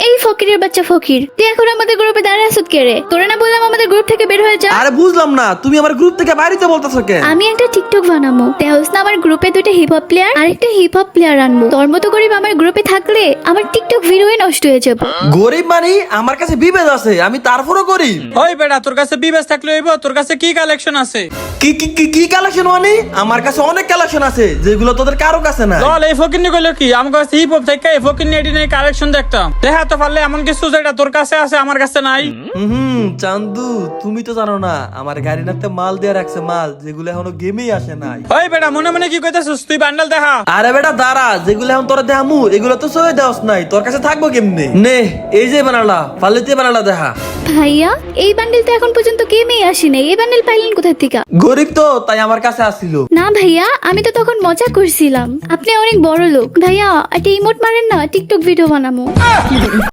এই ফকিরের বাচ্চা ফকির, তুই এখন আমাদের গ্রুপে দাঁড়ায় আসুত কে রে? তোরে না বললাম আমাদের গ্রুপ থেকে বের হয়ে যা। আরে বুঝলাম না, তুমি আমার গ্রুপ থেকে বাইরেতে বলতেছো কেন? আমি একটা টিকটক বানাবো, দেহস না আমার গ্রুপে দুইটা হিপ হপ প্লেয়ার আর একটা হিপ হপ প্লেয়ার আনবো। তোর মতো গরিব আমার গ্রুপে থাকলে আমার টিকটক ভিডিও নষ্ট হয়ে যাবে। গরিব মানে আমার কাছে বিবেদ আছে, আমি তারপরও গরিব। ওই বেটা, তোর কাছে বিবেচ থাকলে হইব? তোর কাছে কি কালেকশন আছে? কি কি কি কি কালেকশন মানে? আমার কাছে অনেক কালেকশন আছে যেগুলো তোদের কারো কাছে না। চল, এই ফকিরনি কইলো কি আমার কাছে হিপ হপ থেকে এই ফকিরনি এডি নেই কালেকশন দেখতাম। দেখা তো পারলে এমন কিছু যেটা তোর কাছে আছে আমার কাছে নাই। চান্দু, তুমি তো জানো না আমার গাড়ি নাতে মাল দিয়ে রাখছে, মাল যেগুলো এখনো গেমেই আসে নাই। ওই বেটা, মনে মনে কি কইতাছিস? তুই বান্ডেল দেখা। আরে বেটা দাঁড়া, যেগুলো এখন তোরা দেখামু এগুলো তো সই দেওয়াস নাই, তোর কাছে থাকবো কেমনে? নে এই যে বানালা, পাল্লিতে বানালা দেখা। ভাইয়া, এই বান্ডেল তো এখন পর্যন্ত গেমেই আসি নাই, এই বান্ডেল পাইলেন কোথা থেকে? গরিব তো তাই আমার কাছে আসছিল। না ভাইয়া, আমি তো তখন মজা করছিলাম, আপনি অনেক বড় লোক। ভাইয়া একটা ইমোট মারেন না, টিকটক ভিডিও বানাবো।